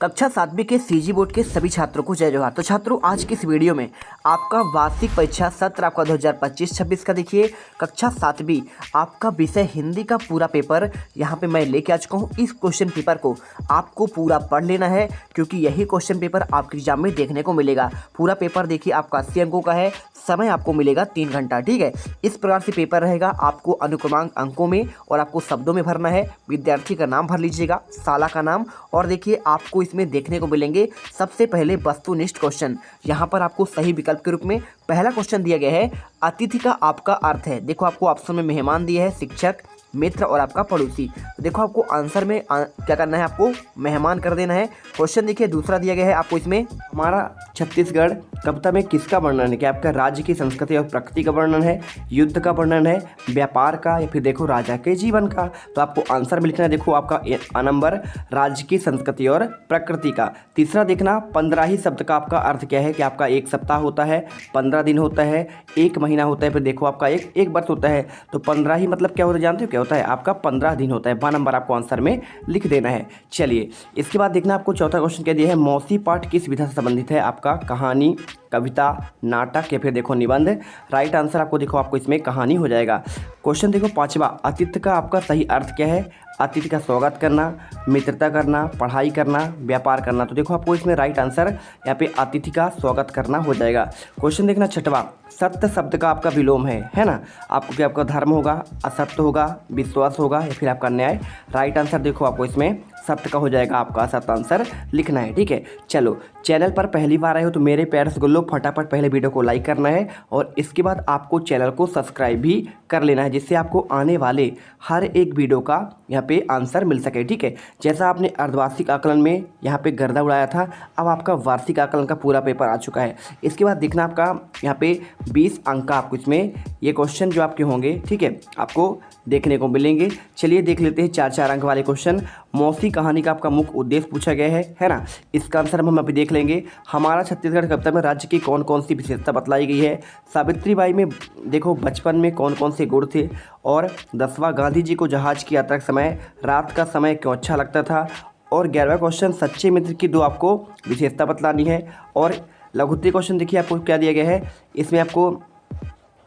कक्षा 7वीं के CG board के सभी छात्रों को जय जोहार। तो छात्रों, आज की इस वीडियो में आपका वार्षिक परीक्षा सत्र आपका 2025-26 का देखिए कक्षा 7वीं आपका विषय हिंदी का पूरा पेपर यहाँ पे मैं लेके आ चुका हूँ। इस क्वेश्चन पेपर को आपको पूरा पढ़ लेना है क्योंकि यही क्वेश्चन पेपर आपके एग्जाम में देखने को मिलेगा। पूरा पेपर देखिए आपका 80 अंकों का है, समय आपको मिलेगा 3 घंटा। ठीक है, इस प्रकार से पेपर रहेगा। आपको अनुक्रमांक अंकों में और आपको शब्दों में भरना है। विद्यार्थी का नाम भर लीजिएगा, साला का नाम, और देखिए आपको इसमें देखने को मिलेंगे सबसे पहले वस्तुनिष्ठ क्वेश्चन। यहाँ पर आपको सही विकल्प के रूप में पहला क्वेश्चन दिया गया है, अतिथि का आपका अर्थ है। देखो आपको ऑप्शन में मेहमान दिया है, शिक्षक, मित्र और आपका पड़ोसी। तो देखो आपको आंसर में क्या करना है, आपको मेहमान कर देना है। क्वेश्चन देखिए दूसरा दिया गया है आपको, इसमें हमारा छत्तीसगढ़ कविता में किसका वर्णन है? क्या आपका राज्य की संस्कृति और प्रकृति का वर्णन है, युद्ध का वर्णन है, व्यापार का, या फिर देखो राजा के जीवन का? तो आपको आंसर में लिखना है, देखो आपका आ नंबर राज्य की संस्कृति और प्रकृति का। तीसरा देखना 15 ही शब्द का आपका अर्थ क्या है कि आपका एक सप्ताह होता है, 15 दिन होता है, एक महीना होता है, फिर देखो आपका एक वर्ष होता है। तो 15 ही मतलब क्या होता है, जानते हो क्या होता है? आपका 15 दिन होता है। 12 नंबर आपको आंसर में लिख देना है। चलिए इसके बाद देखना आपको चौथा क्वेश्चन क्या दिया है, मौसी पाठ किस विधा से संबंधित है? आपका कहानी, कविता, नाटक या फिर देखो निबंध। राइट आंसर आपको देखो आपको इसमें कहानी हो जाएगा। क्वेश्चन देखो पांचवा, अतिथि का आपका सही अर्थ क्या है? अतिथि का स्वागत करना, मित्रता करना, पढ़ाई करना, व्यापार करना। तो देखो आपको इसमें राइट आंसर यहाँ पे अतिथि का स्वागत करना हो जाएगा। क्वेश्चन देखना छठवा, सत्य शब्द का आपका विलोम है ना? आपको क्या आपका धर्म होगा, असत्य होगा, विश्वास होगा या फिर आपका न्याय? राइट आंसर देखो आपको इसमें सत्य का हो जाएगा, आपका सत्य आंसर लिखना है। ठीक है, चलो चैनल पर पहली बार आए हो तो मेरे प्यारे से गुल्लो फटाफट पहले वीडियो को लाइक करना है और इसके बाद आपको चैनल को सब्सक्राइब भी कर लेना है, जिससे आपको आने वाले हर एक वीडियो का यहाँ पे आंसर मिल सके। ठीक है, जैसा आपने अर्धवार्षिक आकलन में यहाँ पे गर्दा उड़ाया था, अब आपका वार्षिक आकलन का पूरा पेपर आ चुका है। इसके बाद देखना आपका यहाँ पे 20 अंक का आपको इसमें ये क्वेश्चन जो आपके होंगे, ठीक है, आपको देखने को मिलेंगे। चलिए देख लेते हैं 4-4 अंक वाले क्वेश्चन। मौसी कहानी का आपका मुख्य उद्देश्य पूछा गया है ना? इसका आंसर हम अभी देख लेंगे। हमारा छत्तीसगढ़ कविता में राज्य की कौन कौन सी विशेषता बतलाई गई है? सावित्री बाई में देखो बचपन में कौन कौन से गुण थे? और 10वां, गांधी जी को जहाज की यात्रा के समय रात का समय क्यों अच्छा लगता था? और 11वां क्वेश्चन, सच्चे मित्र की 2 आपको विशेषता बतलानी है। और लघुत्तरीय क्वेश्चन देखिए आपको क्या दिया गया है, इसमें आपको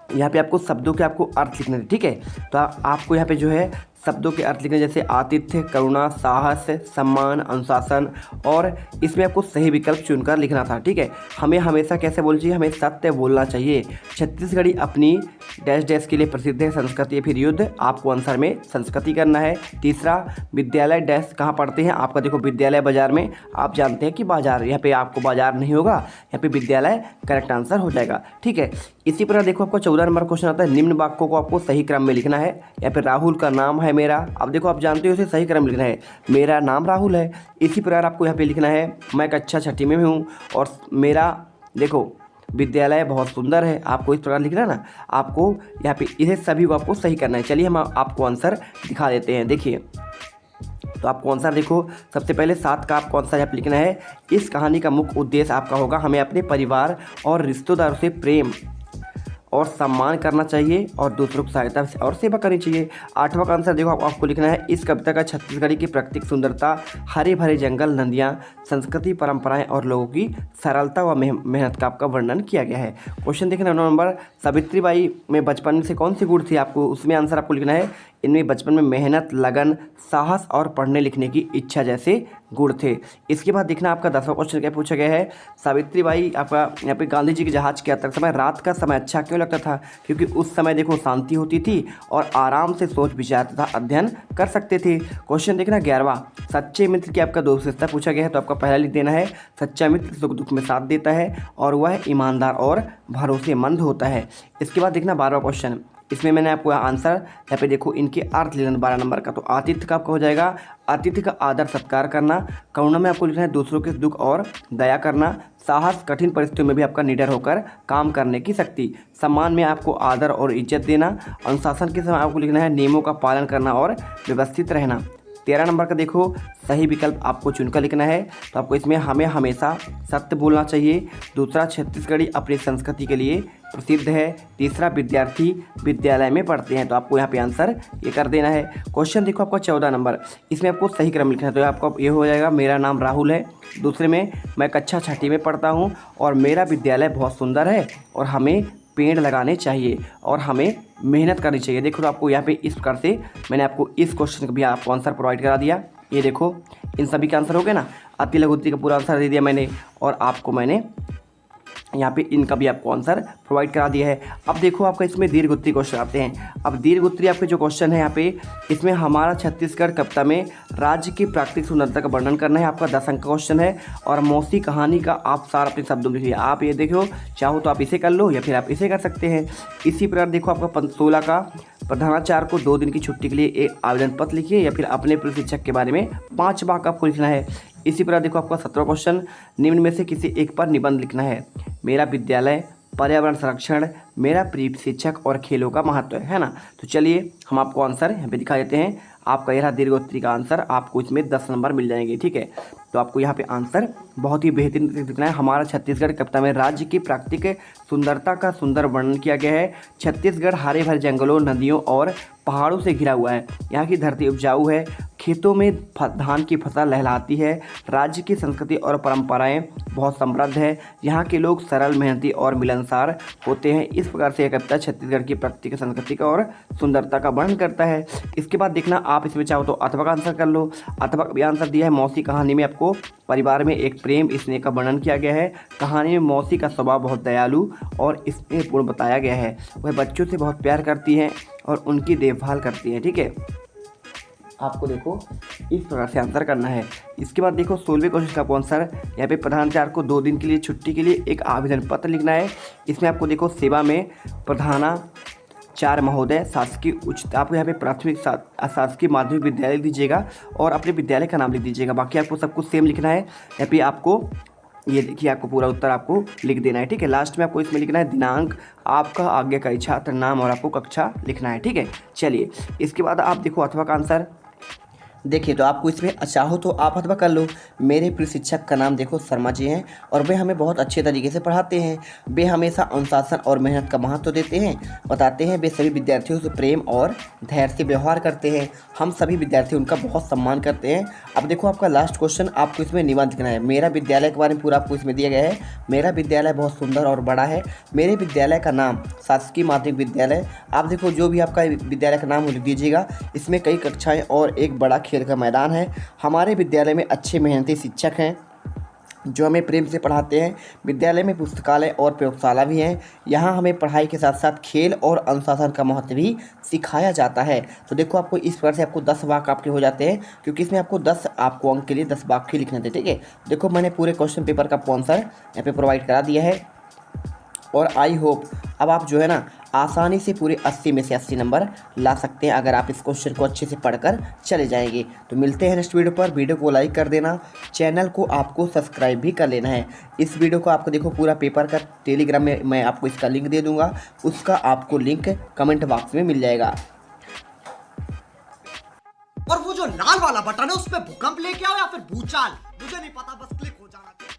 यहाँ पे आपको शब्दों के आपको अर्थ लिखने थे। ठीक है, तो आपको यहाँ पे जो है शब्दों के अर्थ लिखने, जैसे आतिथ्य, करुणा, साहस, सम्मान, अनुशासन, और इसमें आपको सही विकल्प चुनकर लिखना था। ठीक है, हमें हमेशा कैसे बोलना चाहिए? हमें सत्य बोलना चाहिए। छत्तीसगढ़ी अपनी डैश डैश के लिए प्रसिद्ध है, संस्कृति या फिर युद्ध? आपको आंसर में संस्कृति करना है। तीसरा, विद्यालय डैश कहाँ पढ़ते हैं? आपका देखो विद्यालय बाजार में, आप जानते हैं कि बाजार, यहाँ पे आपको बाजार नहीं होगा, यहाँ पे विद्यालय करेक्ट आंसर हो जाएगा। ठीक है, इसी प्रकार देखो आपको 14 नंबर क्वेश्चन आता है, निम्न वाक्यों को आपको सही क्रम में लिखना है। या फिर राहुल का नाम है मेरा, अब देखो आप जानते हो इसे सही क्रम लिखना है, मेरा नाम राहुल है। इसी प्रकार आपको यहाँ पे लिखना है, मैं कक्षा 6वीं में हूँ और मेरा देखो विद्यालय बहुत सुंदर है। आपको इस प्रकार लिखना है ना, आपको यहाँ पे इसे सभी को आपको सही करना है। चलिए हम आपको आंसर दिखा देते हैं। देखिए तो आपको आंसर देखो, सबसे पहले 7 का आपको आंसर यहाँ पे लिखना है, इस कहानी का मुख्य उद्देश्य आपका होगा, हमें अपने परिवार और रिश्तेदारों से प्रेम और सम्मान करना चाहिए और दूसरों की सहायता और सेवा करनी चाहिए। 8वां का आंसर देखो आपको लिखना है, इस कविता का छत्तीसगढ़ी की प्राकृतिक सुंदरता, हरे भरे जंगल, नदियाँ, संस्कृति, परंपराएं और लोगों की सरलता व मेहनत का आपका वर्णन किया गया है। क्वेश्चन देखना 9 नंबर, सावित्री बाई में बचपन में से कौन सी गुण थी? आपको उसमें आंसर आपको लिखना है, इनमें बचपन में मेहनत, लगन, साहस और पढ़ने लिखने की इच्छा जैसे गुण थे। इसके बाद देखना आपका 10वां क्वेश्चन क्या पूछा गया है, सावित्री बाई आपका यहाँ पे गांधी जी की जहाज की यात्रा के समय रात का समय अच्छा क्यों लगता था? क्योंकि उस समय देखो शांति होती थी और आराम से सोच विचार तथा अध्ययन कर सकते थे। क्वेश्चन देखना 11वां, सच्चे मित्र की आपका 2 विशेषता पूछा गया है, तो आपका पहला लिख देना है, सच्चा मित्र सुख दुख में साथ देता है और वह ईमानदार और भरोसेमंद होता है। इसके बाद देखना 12वां क्वेश्चन, इसमें मैंने आपको आंसर यहाँ पे देखो इनके अर्थ लेना 12 नंबर का। तो आतिथ्य का आपका हो जाएगा, अतिथि का आदर सत्कार करना। करुणा में आपको लिखना है दूसरों के दुख और दया करना। साहस, कठिन परिस्थितियों में भी आपका निडर होकर काम करने की शक्ति। सम्मान में आपको आदर और इज्जत देना। अनुशासन के समय आपको लिखना है नियमों का पालन करना और व्यवस्थित रहना। 13 नंबर का देखो सही विकल्प आपको चुनकर लिखना है। तो आपको इसमें हमें हमेशा सत्य बोलना चाहिए। दूसरा, छत्तीसगढ़ी अपनी संस्कृति के लिए प्रसिद्ध है। तीसरा, विद्यार्थी विद्यालय में पढ़ते हैं। तो आपको यहाँ पे आंसर ये कर देना है। क्वेश्चन देखो आपका 14 नंबर, इसमें आपको सही क्रम लिखना है। तो आपको ये हो जाएगा, मेरा नाम राहुल है। दूसरे में, मैं कक्षा 6ठी में पढ़ता हूँ और मेरा विद्यालय बहुत सुंदर है और हमें पेड़ लगाने चाहिए और हमें मेहनत करनी चाहिए। देखो तो आपको यहाँ पे इस प्रकार से मैंने आपको इस क्वेश्चन का भी आपको आंसर प्रोवाइड करा दिया। ये देखो इन सभी का आंसर हो गया ना। अति लघु उत्तरी का पूरा आंसर दे दिया मैंने और आपको मैंने यहाँ पे इनका भी आपको आंसर प्रोवाइड करा दिया है। अब देखो आपका इसमें दीर्घ उत्तरी क्वेश्चन आते हैं। अब दीर्घ उत्तरी आपके जो क्वेश्चन है यहाँ पे, इसमें हमारा छत्तीसगढ़ कविता में राज्य की प्राकृतिक सुंदरता का वर्णन करना है। आपका 10 अंक का क्वेश्चन है और मौसी कहानी का आप सार अपने शब्दों में लिखिए। आप ये देखो, चाहो तो आप इसे कर लो या फिर आप इसे कर सकते हैं। इसी प्रकार देखो आपका 16 का, प्रधानाचार्य को 2 दिन की छुट्टी के लिए एक आवेदन पत्र लिखिए या फिर अपने प्रिय शिक्षक के बारे में 5 वाक्य आपको लिखना है। इसी प्रकार देखो आपका 17 क्वेश्चन, निम्न में से किसी एक पर निबंध लिखना है। मेरा विद्यालय, पर्यावरण संरक्षण, मेरा प्रिय शिक्षक और खेलों का महत्व है ना। तो चलिए हम आपको आंसर यहाँ पे दिखा देते हैं। आपका यह दीर्घ उत्तरी का आंसर, आपको इसमें 10 नंबर मिल जाएंगे। ठीक है, तो आपको यहाँ पे आंसर बहुत ही बेहतरीन लिखना है। हमारा छत्तीसगढ़ कविता में राज्य की प्राकृतिक सुंदरता का सुंदर वर्णन किया गया है। छत्तीसगढ़ हरे भरे जंगलों, नदियों और पहाड़ों से घिरा हुआ है। यहाँ की धरती उपजाऊ है, खेतों में धान की फसल लहलाती है। राज्य की संस्कृति और परंपराएं बहुत समृद्ध है। यहाँ के लोग सरल, मेहनती और मिलनसार होते हैं। इस प्रकार से यह कविता छत्तीसगढ़ की प्राकृतिक संस्कृति का और सुंदरता का वर्णन करता है। इसके बाद देखना, आप इसमें चाहो तो अथवा का आंसर कर लो। अथवा का भी आंसर दिया है। मौसी कहानी में आपको परिवार में एक प्रेम स्नेह का वर्णन किया गया है। कहानी में मौसी का स्वभाव बहुत दयालु और स्नेहपूर्ण बताया गया है। वह बच्चों से बहुत प्यार करती हैं और उनकी देखभाल करती हैं। ठीक है, आपको देखो इस प्रकार से आंसर करना है। इसके बाद देखो 16वें क्वेश्चन का आंसर, यहाँ पे प्रधानाचार्य को 2 दिन के लिए छुट्टी के लिए एक आवेदन पत्र लिखना है। इसमें आपको देखो सेवा में प्रधानाचार्य महोदय, शासकीय उच्च, आपको यहाँ पे प्राथमिक शासकीय माध्यमिक विद्यालय दीजिएगा और अपने विद्यालय का नाम लिख दीजिएगा। बाकी आपको सब कुछ सेम लिखना है। यहाँ पे आपको ये देखिए, आपको पूरा उत्तर आपको लिख देना है। ठीक है, लास्ट में आपको इसमें लिखना है दिनांक, आपका आज्ञाकारी छात्र नाम और आपको कक्षा लिखना है। ठीक है, चलिए इसके बाद आप देखो अथवा का आंसर देखिए। तो आपको इसमें चाहो तो आप अथवा कर लो। मेरे प्रिय शिक्षक का नाम देखो शर्मा जी हैं और वे हमें बहुत अच्छे तरीके से पढ़ाते हैं। वे हमेशा अनुशासन और मेहनत का महत्व देते हैं, बताते हैं। वे सभी विद्यार्थियों से प्रेम और धैर्य से व्यवहार करते हैं। हम सभी विद्यार्थी उनका बहुत सम्मान करते हैं। अब देखो आपका लास्ट क्वेश्चन, आपको इसमें निबंध लिखना है। मेरा विद्यालय के बारे में पूरा आपको इसमें दिया गया है। मेरा विद्यालय बहुत सुंदर और बड़ा है। मेरे विद्यालय का नाम शासकीय माध्यमिक विद्यालय। आप देखो जो भी आपका विद्यालय का नाम हो लिख दीजिएगा। इसमें कई कक्षाएं और एक बड़ा खेल का मैदान है। हमारे विद्यालय में अच्छे मेहनती शिक्षक हैं जो हमें प्रेम से पढ़ाते हैं। विद्यालय में पुस्तकालय और प्रयोगशाला भी हैं। यहाँ हमें पढ़ाई के साथ साथ खेल और अनुशासन का महत्व भी सिखाया जाता है। तो देखो आपको इस प्रकार से आपको 10 वाक्य आपके हो जाते हैं, क्योंकि इसमें आपको 10 आपको अंक के लिए 10 वाक्य लिखने थे। ठीक है, देखो मैंने पूरे क्वेश्चन पेपर का आंसर यहाँ पे प्रोवाइड करा दिया है और आई होप अब आप जो है ना आसानी से पूरे 80 में से 80 नंबर ला सकते हैं अगर आप इस क्वेश्चन को अच्छे से पढ़कर चले जाएंगे। तो मिलते हैं नेक्स्ट वीडियो पर। वीडियो को लाइक कर देना, चैनल को आपको सब्सक्राइब भी कर लेना है। इस वीडियो को आपको देखो पूरा पेपर का टेलीग्राम में मैं आपको इसका लिंक दे दूंगा, उसका आपको लिंक कमेंट बॉक्स में मिल जाएगा। और वो जो लाल वाला बटन है उस पर भूकंप लेके आओ या फिर भूचाल, मुझे नहीं पता, बस क्लिक हो जाना चाहिए।